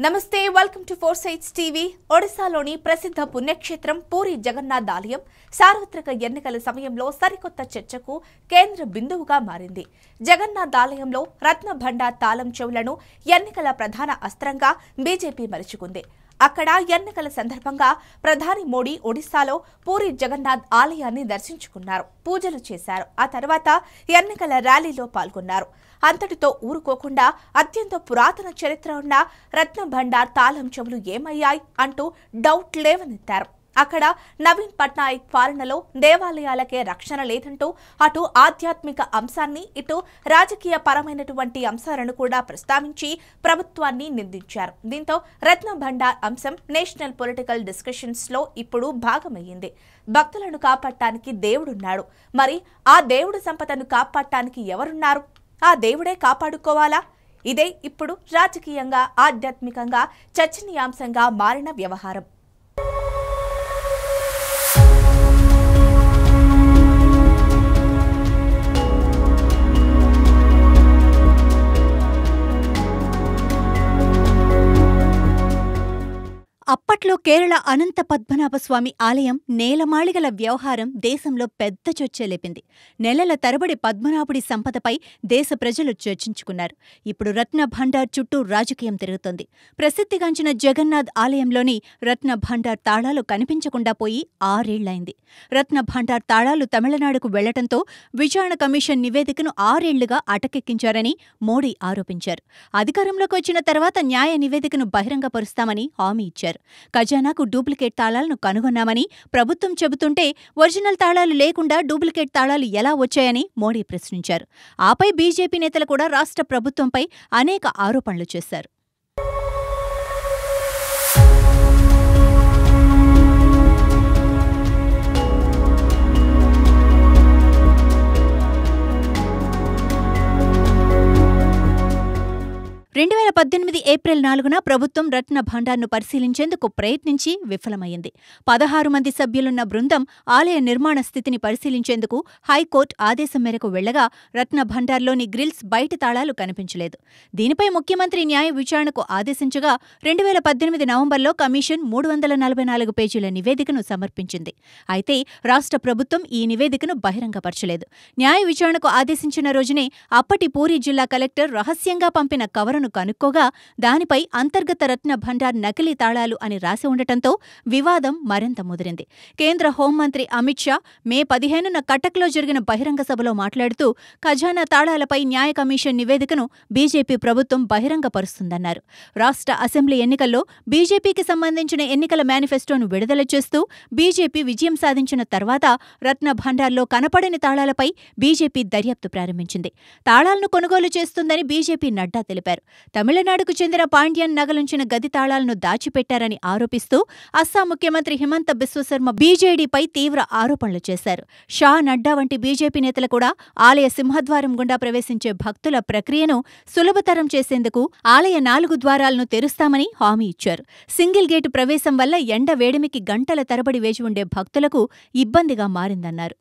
నమస్తే welcome to four sights TV. ఒడిశాలోని ప్రసిద్ధ పుణ్యక్షేత్రం పూరి జగన్నాథ్ ఆలయం సార్వత్రిక ఎన్నికల సమయంలో సరికొత్త చర్చకు కేంద్ర బిందువుగా మారింది. జగన్నాథ్ ఆలయంలో రత్న భండార్ తాళం చెవులను ఎన్నికల ప్రధాన అస్త్రంగా బీజేపీ మలుచుకుంది. అక్కడ ఎన్నికల సందర్భంగా ప్రధాని మోడీ ఒడిశాలో పూరి జగన్నాథ్ ఆలయాన్ని దర్శించుకున్నారు, పూజలు చేశారు. ఆ తర్వాత ఎన్నికల ర్యాలీలో పాల్గొన్నారు. అంతటితో ఊరుకోకుండా అత్యంత పురాతన చరిత్ర ఉన్న రత్న భండార్ తాళం చెవులు ఏమయ్యాయి అంటూ డౌట్ లేవనెత్తారు. అక్కడ నవీన్ పట్నాయక్ పాలనలో దేవాలయాలకే రక్షణ లేదంటూ అటు ఆధ్యాత్మిక అంశాన్ని ఇటు రాజకీయ పరమైనటువంటి అంశాలను కూడా ప్రస్తావించి ప్రభుత్వాన్ని నిందించారు. దీంతో రత్న భండార్ అంశం నేషనల్ పొలిటికల్ డిస్కషన్స్ లో ఇప్పుడు భాగమయ్యింది. భక్తులను కాపాడటానికి దేవుడున్నాడు, మరి ఆ దేవుడు సంపదను కాపాడటానికి ఎవరున్నారు? ఆ దేవుడే కాపాడుకోవాలా? ఇదే ఇప్పుడు రాజకీయంగా ఆధ్యాత్మికంగా చర్చనీయాంశంగా మారిన వ్యవహారం. అప్పట్లో కేరళ అనంత పద్మనాభస్వామి ఆలయం నేలమాళిగల వ్యవహారం దేశంలో పెద్ద చర్చ లేపింది. నెలల తరబడి పద్మనాభుడి సంపదపై దేశ ప్రజలు చర్చించుకున్నారు. ఇప్పుడు రత్న భండార్ చుట్టూ రాజకీయం తిరుగుతోంది. ప్రసిద్ధిగాంచిన జగన్నాథ్ ఆలయంలోని రత్న భండార్ తాళాలు కనిపించకుండా పోయి 6 ఏళ్లైంది. రత్న భండార్ తాళాలు తమిళనాడుకు వెళ్లటంతో విచారణ కమిషన్ నివేదికను 6 ఏళ్లుగా అటకెక్కించారని మోడీ ఆరోపించారు. అధికారంలోకి వచ్చిన తర్వాత న్యాయ నివేదికను బహిరంగపరుస్తామని హామీ ఇచ్చారు. ఖజానాకు డూప్లికేట్ తాళాలను కనుగొన్నామని ప్రభుత్వం చెబుతుంటే ఒరిజినల్ తాళాలు లేకుండా డూప్లికేట్ తాళాలు ఎలా వచ్చాయని మోడీ ప్రశ్నించారు. ఆపై బీజేపీ నేతలు కూడా రాష్ట్ర ప్రభుత్వంపై అనేక ఆరోపణలు చేశారు. ఏప్రిల్ 4న ప్రభుత్వం రత్న భండార్ను పరిశీలించేందుకు ప్రయత్నించి విఫలమైంది. 16 మంది సభ్యులున్న బృందం ఆలయ నిర్మాణ స్థితిని పరిశీలించేందుకు హైకోర్టు ఆదేశం మేరకు వెళ్లగా రత్న భండార్లోని గ్రిల్స్ బయటి తాళాలు కనిపించలేదు. దీనిపై ముఖ్యమంత్రి న్యాయ విచారణకు ఆదేశించగా 2018 నవంబర్లో కమిషన్ 344 పేజీల నివేదికను సమర్పించింది. అయితే రాష్ట్ర ప్రభుత్వం ఈ నివేదికను బహిరంగపరచలేదు. న్యాయ విచారణకు ఆదేశించిన రోజునే అప్పటి పూరీ జిల్లా కలెక్టర్ రహస్యంగా పంపిన కవరును కనుక్కోగా దానిపై అంతర్గత రత్న భండార్ నకిలీ తాళాలు అని రాసి ఉండటంతో వివాదం మరింత ముదిరింది. కేంద్ర హోంమంత్రి అమిత్ షా మే 15న కటక్లో జరిగిన బహిరంగ సభలో మాట్లాడుతూ ఖజానా తాళాలపై న్యాయ కమిషన్ నివేదికను బీజేపీ ప్రభుత్వం బహిరంగపరుస్తుందన్నారు. రాష్ట్ర అసెంబ్లీ ఎన్నికల్లో బీజేపీకి సంబంధించిన ఎన్నికల మేనిఫెస్టోను విడుదల చేస్తూ బీజేపీ విజయం సాధించిన తర్వాత రత్న భండార్లో కనపడని తాళాలపై బీజేపీ దర్యాప్తు ప్రారంభించింది. తాళాలను కొనుగోలు చేస్తుందని బీజేపీ నడ్డా తెలిపారు. తమిళనాడుకు చెందిన పాండ్యన్ నగలుంచిన గది తాళాలను దాచిపెట్టారని ఆరోపిస్తూ అస్సాం ముఖ్యమంత్రి హిమంత బిశ్వశర్మ బీజేడీపై తీవ్ర ఆరోపణలు చేశారు. షా, నడ్డా వంటి బీజేపీ నేతలు కూడా ఆలయ సింహద్వారం గుండా ప్రవేశించే భక్తుల ప్రక్రియను సులభతరం చేసేందుకు ఆలయ 4 ద్వారాలను తెరుస్తామని హామీ ఇచ్చారు. సింగిల్ గేటు ప్రవేశం వల్ల ఎండ వేడిమికి గంటల తరబడి వేచి ఉండే భక్తులకు ఇబ్బందిగా మారిందన్నారు.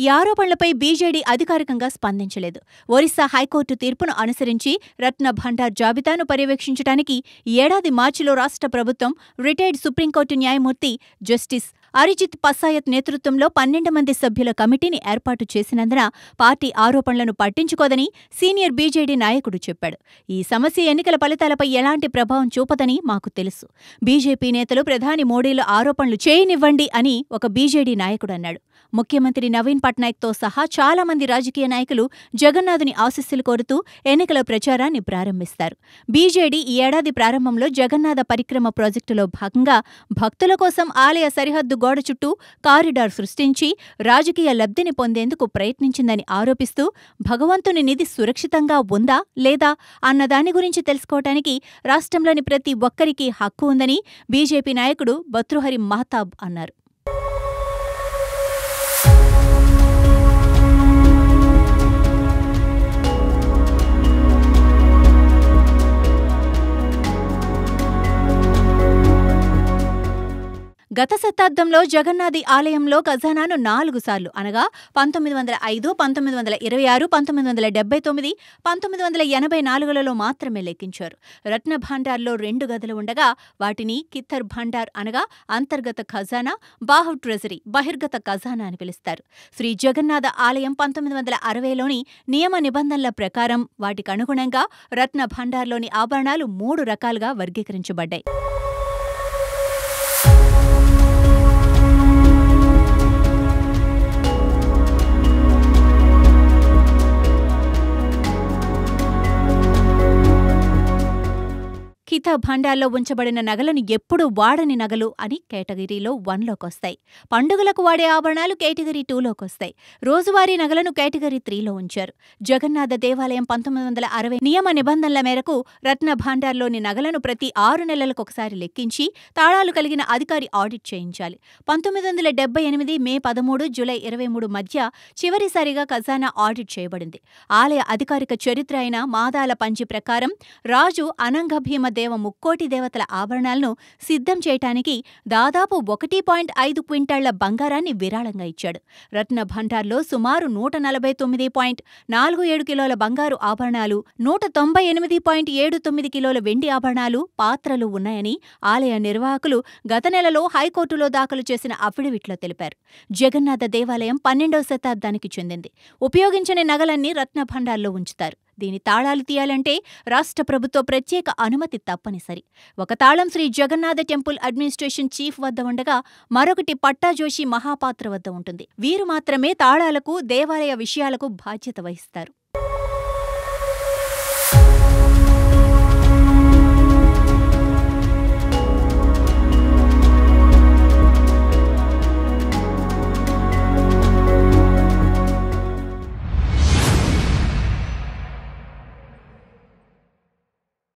ఈ ఆరోపణలపై బీజేడీ అధికారికంగా స్పందించలేదు. ఒరిస్సా హైకోర్టు తీర్పును అనుసరించి రత్న భండార్ జాబితాను పర్యవేక్షించడానికి ఈ ఏడాది మార్చిలో రాష్ట్ర ప్రభుత్వం రిటైర్డ్ సుప్రీంకోర్టు న్యాయమూర్తి జస్టిస్ అరిజిత్ పసాయత్ నేతృత్వంలో 12 మంది సభ్యుల కమిటీని ఏర్పాటు చేసినందున పార్టీ ఆరోపణలను పట్టించుకోదని సీనియర్ బీజేడీ నాయకుడు చెప్పాడు. ఈ సమస్య ఎన్నికల ఫలితాలపై ఎలాంటి ప్రభావం చూపదని మాకు తెలుసు. బీజేపీ నేతలు ప్రధాని మోడీలో ఆరోపణలు చేయనివ్వండి అని ఒక బీజేడీ నాయకుడు అన్నాడు. ముఖ్యమంత్రి నవీన్ పట్నాయక్తో సహా చాలా మంది రాజకీయ నాయకులు జగన్నాథుని ఆశీస్సులు కోరుతూ ఎన్నికల ప్రచారాన్ని ప్రారంభిస్తారు. బీజేడీ ఈ ఏడాది ప్రారంభంలో జగన్నాథ పరిక్రమ ప్రాజెక్టులో భాగంగా భక్తుల కోసం ఆలయ సరిహద్దు గోడ చుట్టూ కారిడార్ సృష్టించి రాజకీయ లబ్ధిని పొందేందుకు ప్రయత్నించిందని ఆరోపిస్తూ భగవంతుని నిధి సురక్షితంగా ఉందా లేదా అన్నదాని గురించి తెలుసుకోవటానికి రాష్ట్రంలోని ప్రతి ఒక్కరికీ హక్కు ఉందని బీజేపీ నాయకుడు భర్తృహరి మహతాబ్ అన్నారు. గత శతాబ్దంలో జగన్నాథి ఆలయంలో ఖజానాను 4 సార్లు అనగా 1905, 1926, 1979, 1984లలో మాత్రమే లెక్కించారు. రత్న భాండార్లో 2 గదులు ఉండగా వాటిని కిత్తర్ భాండార్ అనగా అంతర్గత ఖజానా, బాహు ట్రెజరీ బహిర్గత ఖజానా అని పిలుస్తారు. శ్రీ జగన్నాథ ఆలయం 1960లోని నియమ నిబంధనల ప్రకారం వాటికనుగుణంగా రత్న భాండార్లోని ఆభరణాలు 3 రకాలుగా వర్గీకరించబడ్డాయి. కితా భాండార్లో ఉంచబడిన నగలను ఎప్పుడూ వాడని నగలు అని కేటగిరీలో 1లోకొస్తాయి. పండుగలకు వాడే ఆభరణాలు కేటగిరీ 2లోకొస్తాయి. రోజువారీ నగలను కేటగిరీ 3లో ఉంచారు. జగన్నాథ దేవాలయం 1960 నియమ నిబంధనల మేరకు రత్న భాండార్లోని నగలను ప్రతి 6 నెలలకొకసారి లెక్కించి తాళాలు కలిగిన అధికారి ఆడిట్ చేయించాలి. 1978 మే 13, జూలై 23 మధ్య చివరిసారిగా ఖజానా ఆడిట్ చేయబడింది. ఆలయ అధికారిక చరిత్ర అయిన మాదాల పంచి ప్రకారం రాజు అనంగభీమ ముక్కోటి దేవతల ఆభరణాలను సిద్ధం చేయటానికి దాదాపు 1.5 క్వింటాళ్ల బంగారాన్ని విరాళంగా ఇచ్చాడు. రత్న భండార్లో సుమారు 140.47 కిలోల బంగారు ఆభరణాలు, 198.79 కిలోల వెండి ఆభరణాలు, పాత్రలు ఉన్నాయని ఆలయ నిర్వాహకులు గత నెలలో హైకోర్టులో దాఖలు చేసిన అఫిడవిట్లో తెలిపారు. జగన్నాథ దేవాలయం 12వ శతాబ్దానికి చెందింది. ఉపయోగించని నగలన్నీ రత్న భండార్లో ఉంచుతారు. దీని తాళాలు తీయాలంటే రాష్ట్ర ప్రభుత్వ ప్రత్యేక అనుమతి తప్పనిసరి. ఒక తాళం Shri Jagannath temple administration chief వద్ద ఉండగా మరొకటి పట్టాజోషి మహాపాత్ర వద్ద ఉంటుంది. వీరు మాత్రమే తాళాలకు, దేవాలయ విషయాలకు బాధ్యత వహిస్తారు.